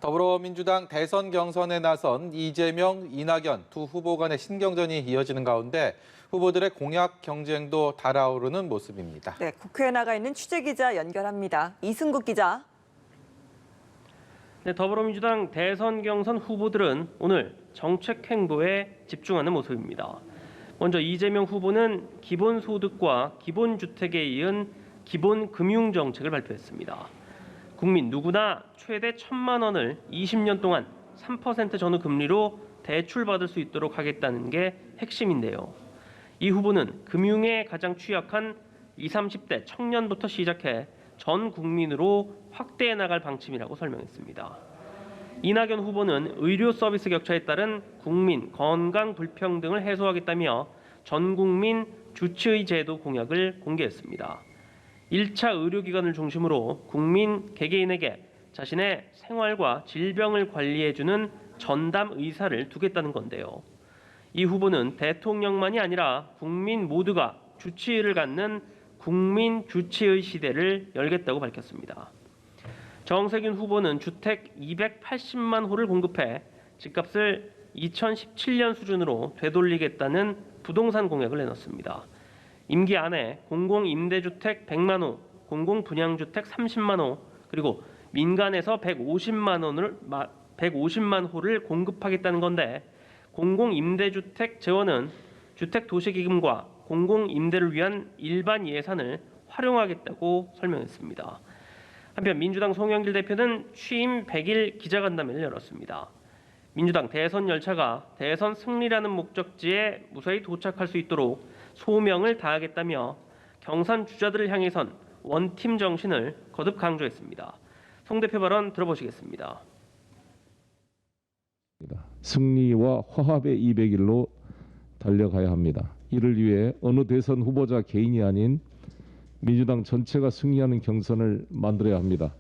더불어민주당 대선 경선에 나선 이재명, 이낙연 두 후보 간의 신경전이 이어지는 가운데 후보들의 공약 경쟁도 달아오르는 모습입니다. 네, 국회에 나가 있는 취재기자 연결합니다. 이승국 기자. 네, 더불어민주당 대선 경선 후보들은 오늘 정책 행보에 집중하는 모습입니다. 먼저 이재명 후보는 기본소득과 기본주택에 이은 기본금융정책을 발표했습니다. 국민 누구나 최대 1,000만 원을 20년 동안 3% 전후 금리로 대출받을 수 있도록 하겠다는 게 핵심인데요. 이 후보는 금융에 가장 취약한 20, 30대 청년부터 시작해 전 국민으로 확대해 나갈 방침이라고 설명했습니다. 이낙연 후보는 의료 서비스 격차에 따른 국민 건강 불평등을 해소하겠다며 전 국민 주치의 제도 공약을 공개했습니다. 1차 의료기관을 중심으로 국민 개개인에게 자신의 생활과 질병을 관리해주는 전담 의사를 두겠다는 건데요. 이 후보는 대통령만이 아니라 국민 모두가 주치의를 갖는 국민 주치의 시대를 열겠다고 밝혔습니다. 정세균 후보는 주택 280만 호를 공급해 집값을 2017년 수준으로 되돌리겠다는 부동산 공약을 내놨습니다. 임기 안에 공공임대주택 100만 호, 공공분양주택 30만 호, 그리고 민간에서 150만 호를 공급하겠다는 건데 공공임대주택 재원은 주택도시기금과 공공임대를 위한 일반 예산을 활용하겠다고 설명했습니다. 한편 민주당 송영길 대표는 취임 100일 기자간담회를 열었습니다. 민주당 대선 열차가 대선 승리라는 목적지에 무사히 도착할 수 있도록 소명을 다하겠다며 경선 주자들을 향해선 원팀 정신을 거듭 강조했습니다. 송 대표 발언 들어보시겠습니다. 승리와 화합의 200일로 달려가야 합니다. 이를 위해 어느 대선 후보자 개인이 아닌 민주당 전체가 승리하는 경선을 만들어야 합니다.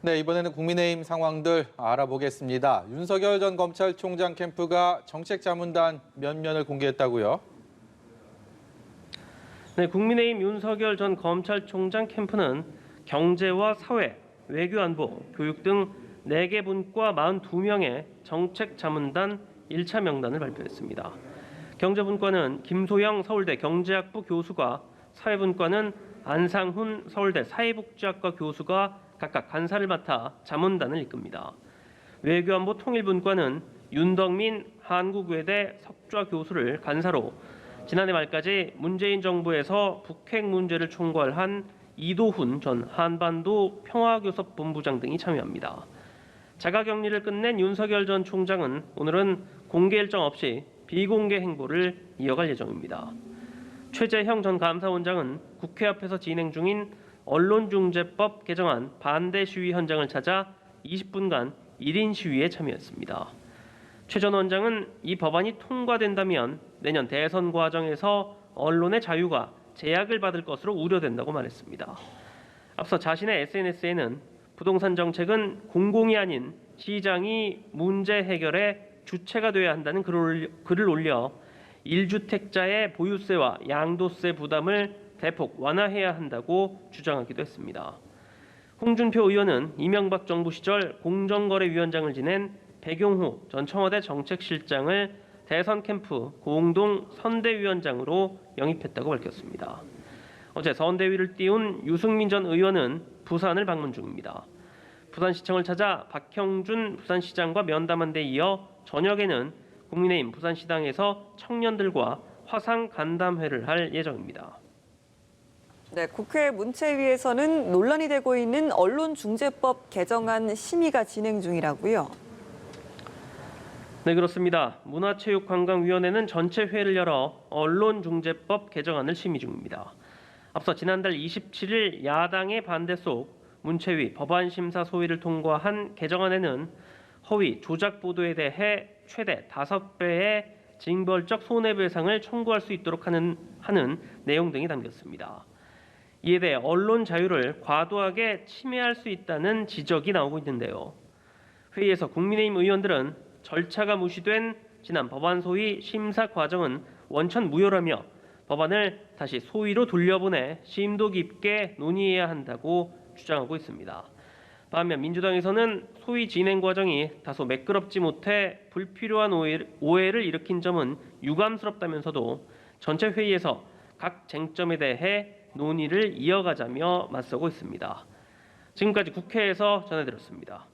네, 이번에는 국민의힘 상황들 알아보겠습니다. 윤석열 전 검찰총장 캠프가 정책자문단 면면을 공개했다고요? 네, 국민의힘 윤석열 전 검찰총장 캠프는 경제와 사회, 외교안보, 교육 등 4개 분과 42명의 정책자문단 1차 명단을 발표했습니다. 경제분과는 김소영 서울대 경제학부 교수가, 사회분과는 안상훈 서울대 사회복지학과 교수가 각각 간사를 맡아 자문단을 이끕니다. 외교안보 통일분과는 윤덕민 한국외대 석좌 교수를 간사로 지난해 말까지 문재인 정부에서 북핵 문제를 총괄한 이도훈 전 한반도 평화교섭본부장 등이 참여합니다. 자가격리를 끝낸 윤석열 전 총장은 오늘은 공개 일정 없이 비공개 행보를 이어갈 예정입니다. 최재형 전 감사원장은 국회 앞에서 진행 중인 언론중재법 개정안 반대 시위 현장을 찾아 20분간 1인 시위에 참여했습니다. 최 전 원장은 이 법안이 통과된다면 내년 대선 과정에서 언론의 자유가 제약을 받을 것으로 우려된다고 말했습니다. 앞서 자신의 SNS에는 부동산 정책은 공공이 아닌 시장이 문제 해결의 주체가 되어야 한다는 글을 올려 1주택자의 보유세와 양도세 부담을 대폭 완화해야 한다고 주장하기도 했습니다. 홍준표 의원은 이명박 정부 시절 공정거래위원장을 지낸 백용호 전 청와대 정책실장을 대선 캠프 공동 선대위원장으로 영입했다고 밝혔습니다. 어제 선대위를 띄운 유승민 전 의원은 부산을 방문 중입니다. 부산시청을 찾아 박형준 부산시장과 면담한 데 이어 저녁에는 국민의힘 부산시당에서 청년들과 화상 간담회를 할 예정입니다. 네, 국회 문체위에서는 논란이 되고 있는 언론중재법 개정안 심의가 진행 중이라고요. 네, 그렇습니다. 문화체육관광위원회는 전체 회를 열어 언론중재법 개정안을 심의 중입니다. 앞서 지난달 27일 야당의 반대 속 문체위 법안심사 소위를 통과한 개정안에는 허위 조작 보도에 대해 최대 5배의 징벌적 손해배상을 청구할 수 있도록 하는 내용 등이 담겼습니다. 이에 대해 언론 자유를 과도하게 침해할 수 있다는 지적이 나오고 있는데요. 회의에서 국민의힘 의원들은 절차가 무시된 지난 법안 소위 심사 과정은 원천 무효라며 법안을 다시 소위로 돌려보내 심도 깊게 논의해야 한다고 주장하고 있습니다. 반면 민주당에서는 소위 진행 과정이 다소 매끄럽지 못해 불필요한 오해를 일으킨 점은 유감스럽다면서도 전체 회의에서 각 쟁점에 대해 논의를 이어가자며 맞서고 있습니다. 지금까지 국회에서 전해드렸습니다.